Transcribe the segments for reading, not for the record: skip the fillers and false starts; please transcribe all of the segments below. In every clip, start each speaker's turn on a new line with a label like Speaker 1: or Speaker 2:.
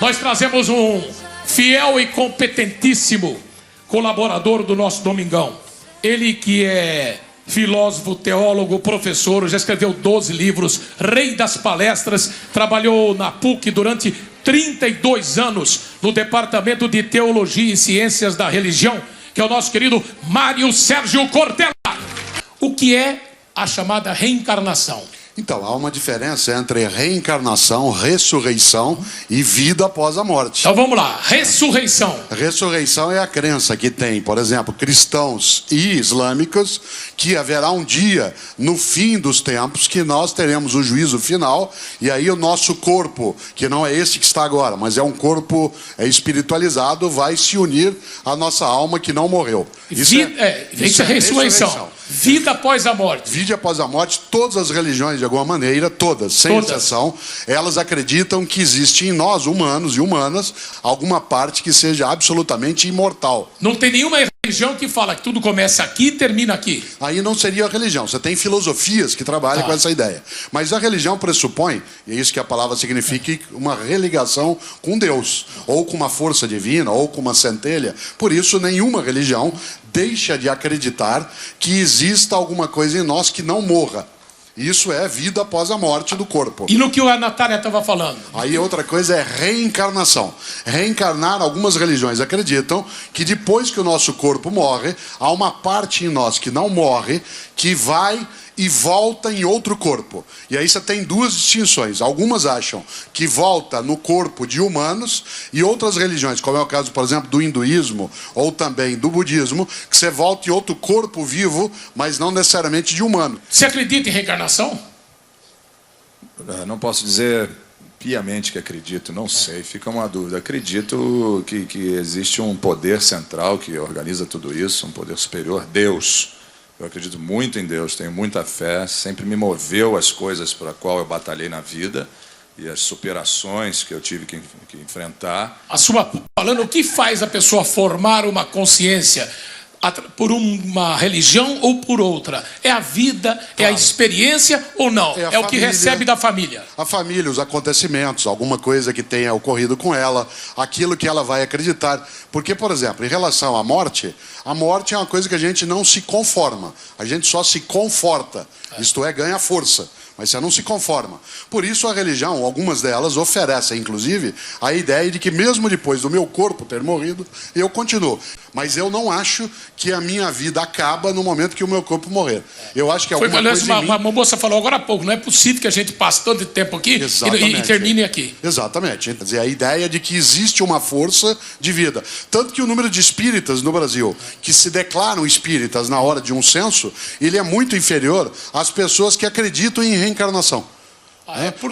Speaker 1: Nós trazemos um fiel e competentíssimo colaborador do nosso Domingão. Ele que é filósofo, teólogo, professor, já escreveu 12 livros, rei das palestras, trabalhou na PUC durante 32 anos no Departamento de Teologia e Ciências da Religião, que é o nosso querido Mário Sérgio Cortella. O que é a chamada reencarnação?
Speaker 2: Então, há uma diferença entre reencarnação, ressurreição e vida após a morte.
Speaker 1: Então vamos lá, ressurreição.
Speaker 2: Ressurreição é a crença que tem, por exemplo, cristãos e islâmicos, que haverá um dia, no fim dos tempos, que nós teremos o juízo final, e aí o nosso corpo, que não é esse que está agora, mas é um corpo espiritualizado, vai se unir à nossa alma que não morreu. Isso é ressurreição.
Speaker 1: Vida após a morte.
Speaker 2: Vida após a morte, todas as religiões, de alguma maneira, todas, sem exceção, elas acreditam que existe em nós, humanos e humanas, alguma parte que seja absolutamente imortal.
Speaker 1: Não tem nenhuma religião que fala que tudo começa aqui e termina aqui.
Speaker 2: Aí não seria a religião. Você tem filosofias que trabalham com essa ideia. Mas a religião pressupõe, e é isso que a palavra significa, uma religação com Deus, ou com uma força divina, ou com uma centelha. Por isso, nenhuma religião deixa de acreditar que exista alguma coisa em nós que não morra. Isso é vida após a morte do corpo.
Speaker 1: E no que a Natália estava falando?
Speaker 2: Aí outra coisa é reencarnação. Reencarnar, algumas religiões acreditam que depois que o nosso corpo morre, há uma parte em nós que não morre, que vai e volta em outro corpo. E aí você tem duas distinções. Algumas acham que volta no corpo de humanos, e outras religiões, como é o caso, por exemplo, do hinduísmo ou também do budismo, que você volta em outro corpo vivo, mas não necessariamente de humano.
Speaker 1: Você acredita em reencarnação?
Speaker 3: Não posso dizer piamente que acredito, não sei, fica uma dúvida. Acredito que existe um poder central que organiza tudo isso, um poder superior, Deus. Eu acredito muito em Deus, tenho muita fé, sempre me moveu as coisas para as quais eu batalhei na vida e as superações que eu tive que enfrentar.
Speaker 1: Falando, o que faz a pessoa formar uma consciência por uma religião ou por outra? É a vida, é a experiência ou não? É o que recebe da família.
Speaker 2: A família, os acontecimentos, alguma coisa que tenha ocorrido com ela, aquilo que ela vai acreditar. Porque, por exemplo, em relação à morte, a morte é uma coisa que a gente não se conforma. A gente só se conforta. Isto é, ganha força. Mas você não se conforma. Por isso a religião, algumas delas, oferecem, inclusive, a ideia de que mesmo depois do meu corpo ter morrido, eu continuo. Mas eu não acho que a minha vida acaba no momento que o meu corpo morrer. Eu acho que alguma coisa em mim...
Speaker 1: Uma moça falou agora há pouco, não é possível que a gente passe todo tempo aqui e termine aqui.
Speaker 2: Exatamente. Quer dizer, a ideia de que existe uma força de vida. Tanto que o número de espíritas no Brasil, que se declaram espíritas na hora de um censo, ele é muito inferior às pessoas que acreditam em reencarnação.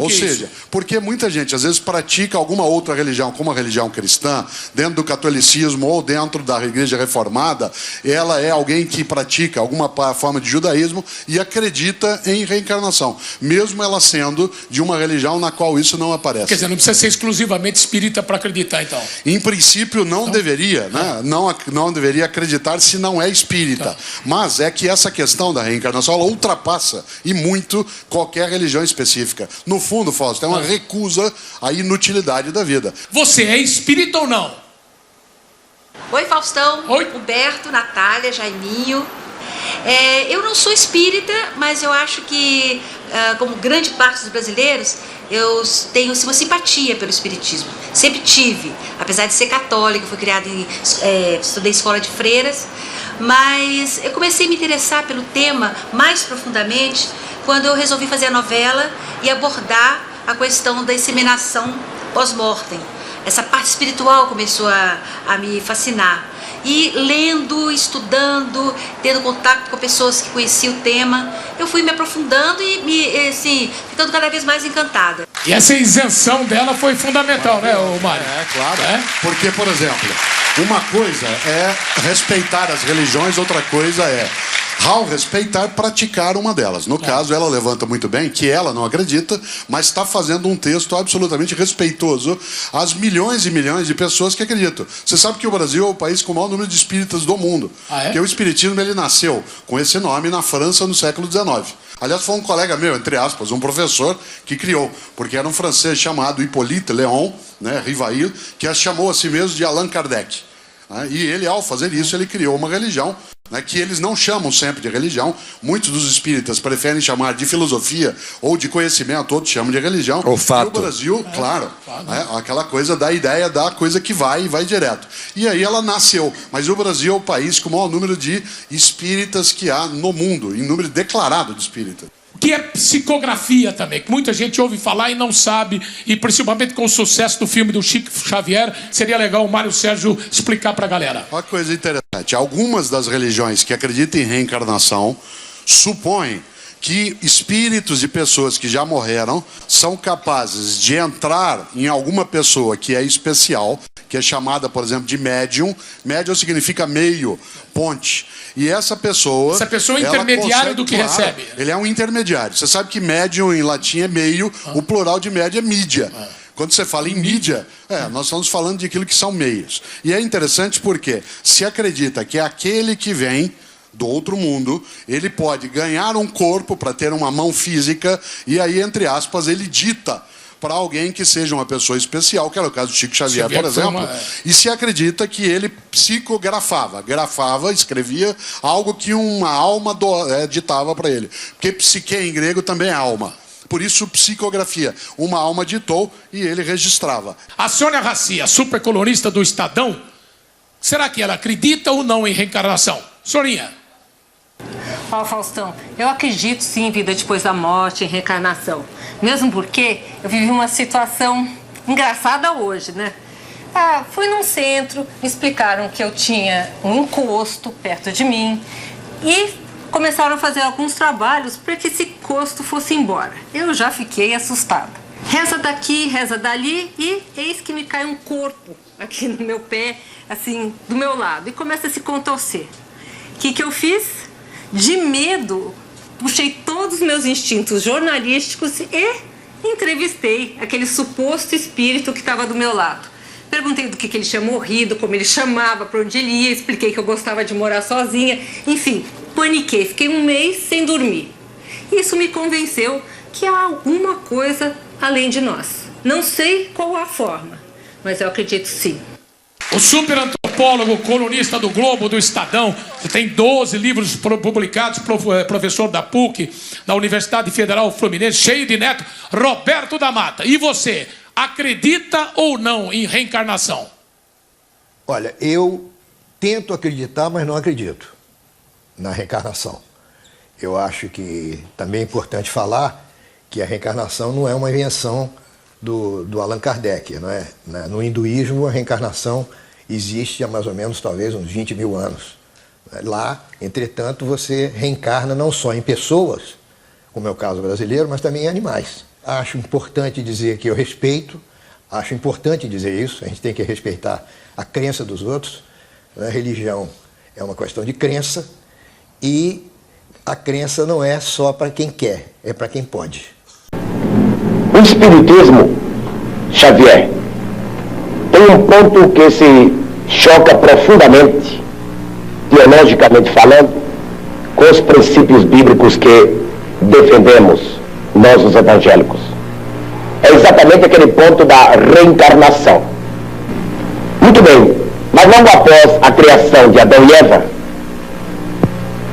Speaker 2: Ou seja, porque muita gente às vezes pratica alguma outra religião, como a religião cristã, dentro do catolicismo ou dentro da igreja reformada, ela é alguém que pratica alguma forma de judaísmo e acredita em reencarnação, mesmo ela sendo de uma religião na qual isso não aparece.
Speaker 1: Quer dizer, não precisa ser exclusivamente espírita para acreditar, então?
Speaker 2: Em princípio não deveria, né? Não deveria acreditar se não é espírita. Mas é que essa questão da reencarnação, ela ultrapassa e muito qualquer religião específica. No fundo, Fausto, é uma recusa à inutilidade da vida.
Speaker 1: Você é espírita ou não?
Speaker 4: Oi, Faustão.
Speaker 1: Oi.
Speaker 4: Humberto, Natália, Jaiminho. Eu não sou espírita, mas eu acho que, como grande parte dos brasileiros, eu tenho uma simpatia pelo espiritismo. Sempre tive, apesar de ser católica, fui criada estudei escola de freiras, mas eu comecei a me interessar pelo tema mais profundamente quando eu resolvi fazer a novela e abordar a questão da inseminação pós-mortem. Essa parte espiritual começou a me fascinar. E lendo, estudando, tendo contato com pessoas que conheciam o tema, eu fui me aprofundando e ficando cada vez mais encantada.
Speaker 1: E essa isenção dela foi fundamental, né, Mário?
Speaker 2: Claro. Porque, por exemplo, uma coisa é respeitar as religiões, outra coisa é Ao respeitar, praticar uma delas. No caso, ela levanta muito bem que ela não acredita, mas está fazendo um texto absolutamente respeitoso às milhões e milhões de pessoas que acreditam. Você sabe que o Brasil é o país com o maior número de espíritas do mundo. Porque o espiritismo ele nasceu com esse nome na França no século XIX. Aliás, foi um colega meu, entre aspas, um professor que criou, porque era um francês chamado Hippolyte Léon, né, Rivail, que chamou a si mesmo de Allan Kardec. E ele, ao fazer isso, ele criou uma religião, né, que eles não chamam sempre de religião. Muitos dos espíritas preferem chamar de filosofia ou de conhecimento, outros chamam de religião.
Speaker 3: O fato.
Speaker 2: E o Brasil, claro, aquela coisa da ideia da coisa que vai e vai direto. E aí ela nasceu. Mas o Brasil é o país com o maior número de espíritas que há no mundo, em número declarado de espíritas.
Speaker 1: Que é psicografia também, que muita gente ouve falar e não sabe, e principalmente com o sucesso do filme do Chico Xavier, seria legal o Mário Sérgio explicar para a galera.
Speaker 2: Uma coisa interessante, algumas das religiões que acreditam em reencarnação supõem que espíritos de pessoas que já morreram são capazes de entrar em alguma pessoa que é especial, que é chamada, por exemplo, de médium. Médium significa meio, ponte. E essa pessoa
Speaker 1: é intermediário do que recebe.
Speaker 2: Ele é um intermediário. Você sabe que médium em latim é meio, o plural de média é mídia. Quando você fala em mídia, nós estamos falando de aquilo que são meios. E é interessante porque se acredita que aquele que vem do outro mundo, ele pode ganhar um corpo para ter uma mão física e aí, entre aspas, ele dita para alguém que seja uma pessoa especial, que era o caso do Chico Xavier, por exemplo, e se acredita que ele psicografava, escrevia algo que uma alma ditava para ele. Porque psique em grego também é alma. Por isso, psicografia. Uma alma ditou e ele registrava.
Speaker 1: A Sônia Racia, supercolorista do Estadão, será que ela acredita ou não em reencarnação? Soninha.
Speaker 5: Faustão, eu acredito sim em vida depois da morte, em reencarnação. Mesmo porque eu vivi uma situação engraçada hoje, né? Fui num centro, me explicaram que eu tinha um encosto perto de mim e começaram a fazer alguns trabalhos para que esse encosto fosse embora. Eu já fiquei assustada. Reza daqui, reza dali e eis que me cai um corpo aqui no meu pé, assim, do meu lado, e começa a se contorcer. O que eu fiz? De medo, puxei todos os meus instintos jornalísticos e entrevistei aquele suposto espírito que estava do meu lado. Perguntei do que ele tinha morrido, como ele chamava, para onde ele ia, expliquei que eu gostava de morar sozinha. Enfim, paniquei, fiquei um mês sem dormir. Isso me convenceu que há alguma coisa além de nós. Não sei qual a forma, mas eu acredito sim.
Speaker 1: O superantropólogo, colunista do Globo, do Estadão, tem 12 livros publicados, professor da PUC, da Universidade Federal Fluminense, cheio de neto, Roberto da Mata. E você, acredita ou não em reencarnação?
Speaker 6: Olha, eu tento acreditar, mas não acredito na reencarnação. Eu acho que também é importante falar que a reencarnação não é uma invenção do Allan Kardec, não é? No hinduísmo, a reencarnação existe há mais ou menos, talvez, uns 20 mil anos. Lá, entretanto, você reencarna não só em pessoas, como é o caso brasileiro, mas também em animais. Acho importante dizer que eu respeito, acho importante dizer isso, a gente tem que respeitar a crença dos outros. A religião é uma questão de crença e a crença não é só para quem quer, é para quem pode.
Speaker 7: O Espiritismo, Xavier, tem um ponto que se choca profundamente, teologicamente falando, com os princípios bíblicos que defendemos, nós os evangélicos. É exatamente aquele ponto da reencarnação. Muito bem, mas logo após a criação de Adão e Eva,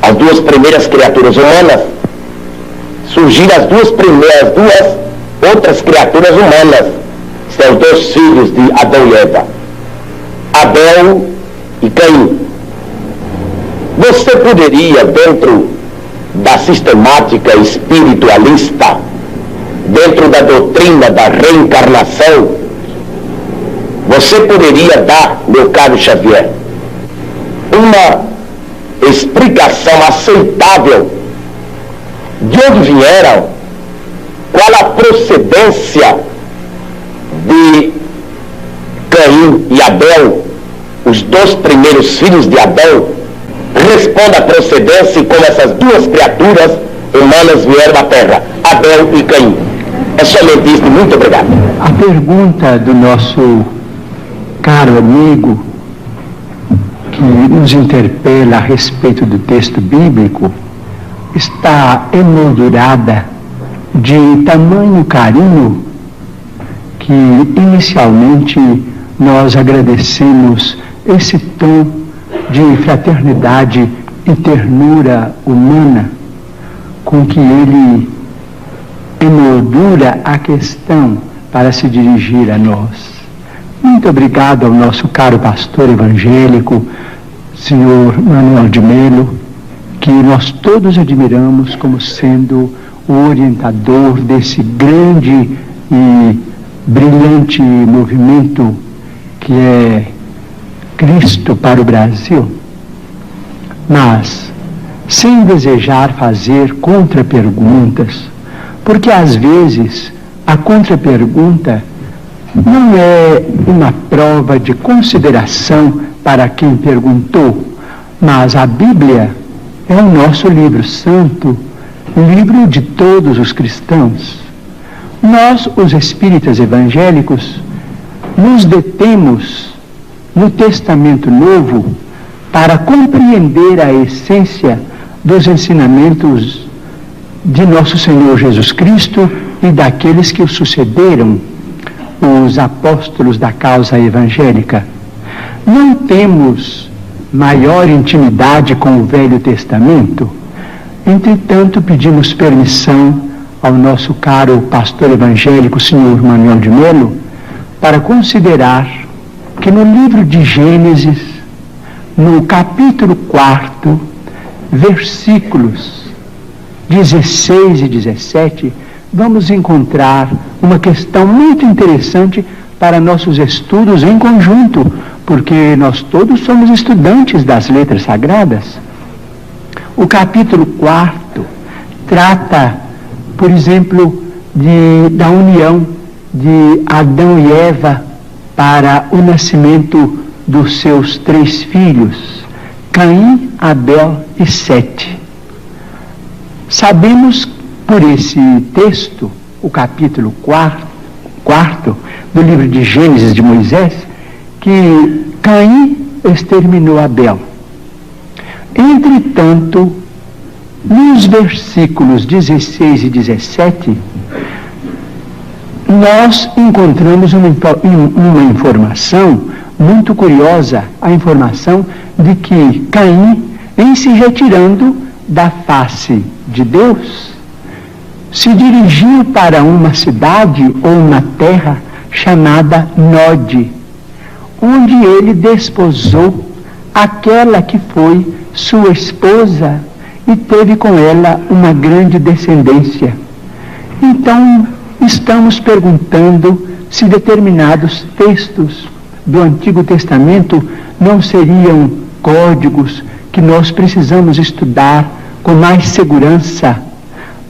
Speaker 7: as duas primeiras criaturas humanas, surgiram as duas outras criaturas humanas, são os dois filhos de Adão e Eva, Abel e Caim. Você poderia, dentro da sistemática espiritualista, dentro da doutrina da reencarnação, você poderia dar, meu caro Xavier, uma explicação aceitável de onde vieram, qual a procedência de Caim e Abel, os dois primeiros filhos de Adão, corresponde à procedência como essas duas criaturas humanas vieram à Terra, Abel e Caim. É somente isso, muito obrigado.
Speaker 8: A pergunta do nosso caro amigo, que nos interpela a respeito do texto bíblico, está emoldurada de tamanho carinho que inicialmente nós agradecemos esse tom de fraternidade e ternura humana com que ele emoldura a questão para se dirigir a nós. Muito obrigado ao nosso caro pastor evangélico, senhor Manuel de Melo, que nós todos admiramos como sendo o orientador desse grande e brilhante movimento que é Cristo para o Brasil. Mas, sem desejar fazer contraperguntas, porque às vezes a contrapergunta não é uma prova de consideração para quem perguntou, mas a Bíblia é o nosso livro santo, livro de todos os cristãos. Nós, os espíritas evangélicos, nos detemos no Testamento Novo para compreender a essência dos ensinamentos de nosso Senhor Jesus Cristo e daqueles que o sucederam, os apóstolos da causa evangélica. Não temos maior intimidade com o Velho Testamento, entretanto pedimos permissão ao nosso caro pastor evangélico, senhor Manuel de Melo, para considerar que no livro de Gênesis, no capítulo 4, versículos 16 e 17, vamos encontrar uma questão muito interessante para nossos estudos em conjunto, porque nós todos somos estudantes das letras sagradas. O capítulo 4 trata, por exemplo, da união de Adão e Eva para o nascimento dos seus 3 filhos, Caim, Abel e Sete. Sabemos por esse texto, o capítulo 4 do livro de Gênesis de Moisés, que Caim exterminou Abel. Entretanto, nos versículos 16 e 17, nós encontramos uma informação muito curiosa, a informação de que Caim, em se retirando da face de Deus, se dirigiu para uma cidade ou uma terra chamada Nod, onde ele desposou aquela que foi sua esposa e teve com ela uma grande descendência. Então, estamos perguntando se determinados textos do Antigo Testamento não seriam códigos que nós precisamos estudar com mais segurança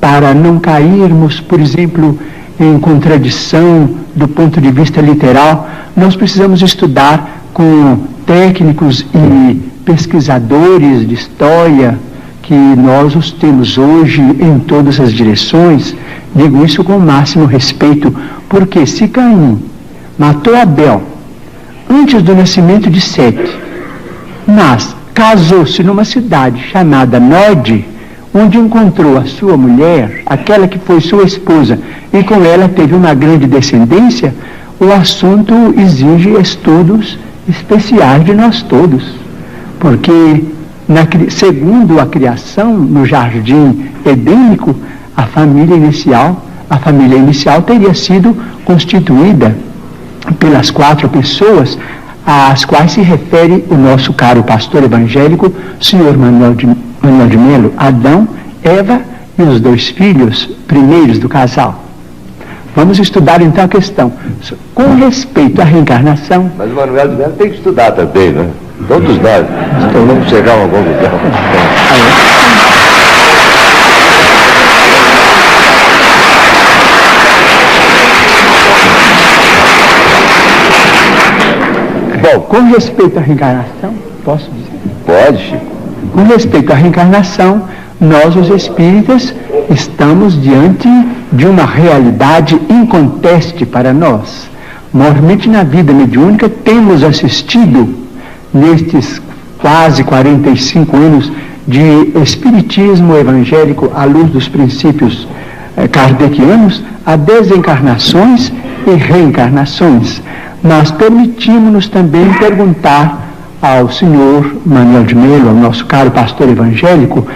Speaker 8: para não cairmos, por exemplo, em contradição do ponto de vista literal. Nós precisamos estudar com técnicos e pesquisadores de história, que nós os temos hoje em todas as direções. Digo isso com o máximo respeito, porque se Caim matou Abel antes do nascimento de Sete, mas casou-se numa cidade chamada Nod, onde encontrou a sua mulher, aquela que foi sua esposa, e com ela teve uma grande descendência, o assunto exige estudos especiais de nós todos, porque segundo a criação no jardim edênico, a família inicial teria sido constituída pelas 4 pessoas às quais se refere o nosso caro pastor evangélico, senhor Manuel de Melo: Adão, Eva e os 2 filhos primeiros do casal. Vamos estudar então a questão com respeito à reencarnação.
Speaker 7: Mas o Manuel de Melo tem que estudar também, né? Todos nós. Então vamos chegar a uma conclusão.
Speaker 8: Bom, com respeito à reencarnação, posso dizer?
Speaker 7: Pode, Chico.
Speaker 8: Com respeito à reencarnação, nós, os espíritas, estamos diante de uma realidade inconteste para nós. Maiormente na vida mediúnica, temos assistido, nestes quase 45 anos de espiritismo evangélico à luz dos princípios kardecianos, a desencarnações e reencarnações. Mas permitimos-nos também perguntar ao senhor Manuel de Melo, ao nosso caro pastor evangélico,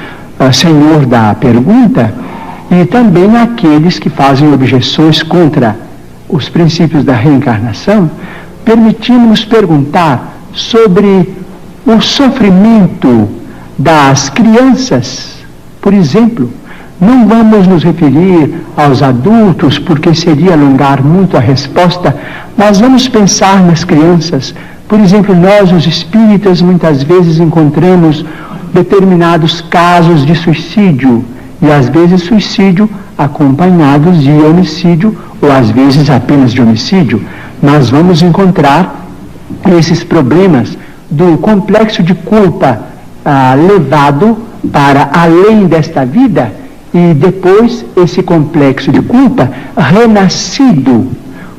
Speaker 8: senhor da pergunta, e também àqueles que fazem objeções contra os princípios da reencarnação, permitimos-nos perguntar sobre o sofrimento das crianças. Por exemplo, não vamos nos referir aos adultos, porque seria alongar muito a resposta, mas vamos pensar nas crianças. Por exemplo, nós, os espíritas, muitas vezes encontramos determinados casos de suicídio, e às vezes suicídio acompanhados de homicídio, ou às vezes apenas de homicídio. Nós vamos encontrar esses problemas do complexo de culpa levado para além desta vida, e depois esse complexo de culpa renascido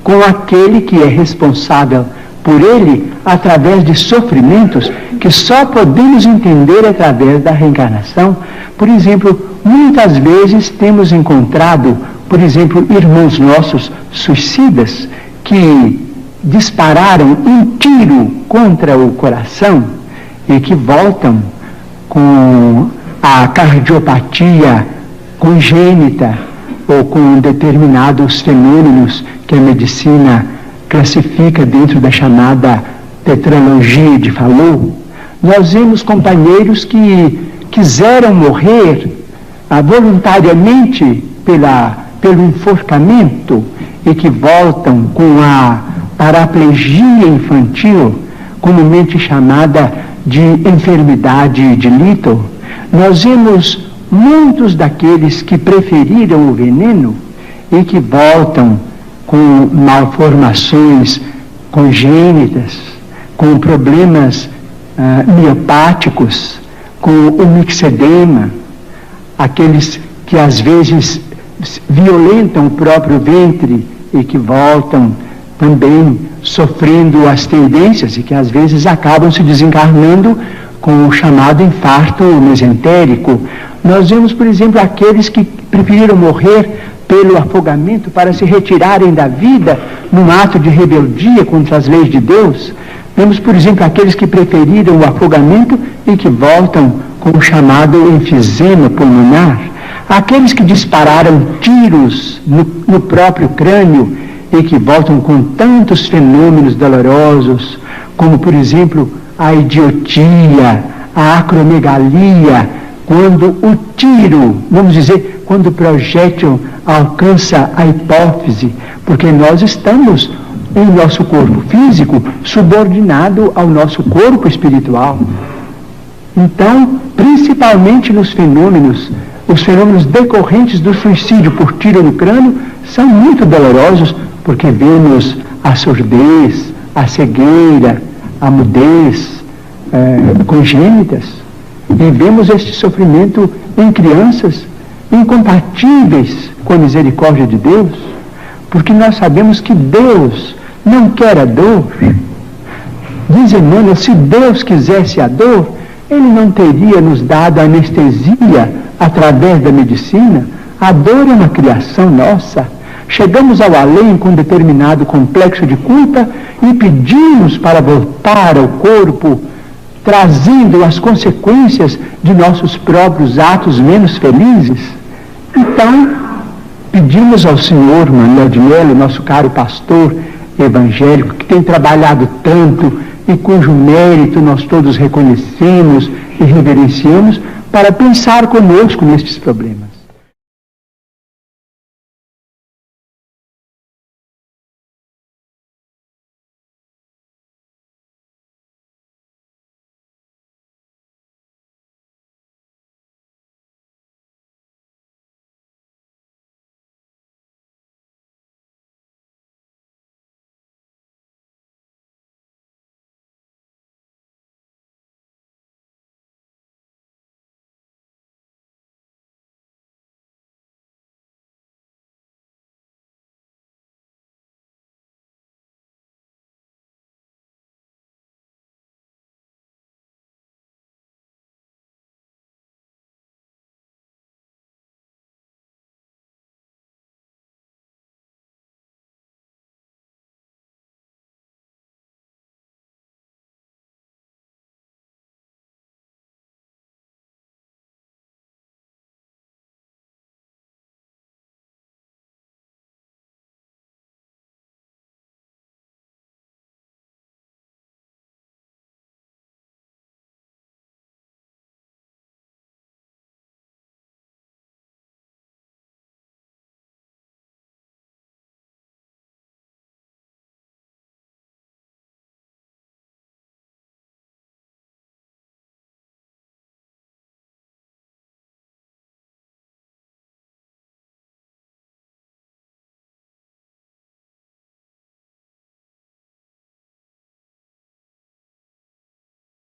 Speaker 8: com aquele que é responsável por ele através de sofrimentos que só podemos entender através da reencarnação. Por exemplo, muitas vezes temos encontrado, por exemplo, irmãos nossos suicidas que dispararam um tiro contra o coração e que voltam com a cardiopatia congênita ou com determinados fenômenos que a medicina classifica dentro da chamada tetralogia de Fallot. Nós vemos companheiros que quiseram morrer voluntariamente pelo enforcamento e que voltam com a paraplegia infantil, comumente chamada de enfermidade de Little. Nós vemos muitos daqueles que preferiram o veneno e que voltam com malformações congênitas, com problemas miopáticos, com o mixedema, aqueles que às vezes violentam o próprio ventre e que voltam também sofrendo as tendências e que às vezes acabam se desencarnando com o chamado infarto mesentérico. Nós vemos, por exemplo, aqueles que preferiram morrer pelo afogamento para se retirarem da vida num ato de rebeldia contra as leis de Deus. Vemos, por exemplo, aqueles que preferiram o afogamento e que voltam com o chamado enfisema pulmonar. Aqueles que dispararam tiros no próprio crânio e que voltam com tantos fenômenos dolorosos, como, por exemplo, a idiotia, a acromegalia, quando o tiro, vamos dizer, quando o projétil alcança a hipófise, porque nós estamos em nosso corpo físico subordinado ao nosso corpo espiritual. Então, principalmente nos fenômenos, os fenômenos decorrentes do suicídio por tiro no crânio são muito dolorosos, porque vemos a surdez, a cegueira, a mudez congênitas, e vemos este sofrimento em crianças incompatíveis com a misericórdia de Deus, porque nós sabemos que Deus não quer a dor. Diz Emmanuel, se Deus quisesse a dor, Ele não teria nos dado anestesia através da medicina. A dor é uma criação nossa. Chegamos ao além com determinado complexo de culpa e pedimos para voltar ao corpo, trazendo as consequências de nossos próprios atos menos felizes. Então, pedimos ao senhor Manuel de Melo, nosso caro pastor evangélico, que tem trabalhado tanto e cujo mérito nós todos reconhecemos e reverenciamos, para pensar conosco nestes problemas.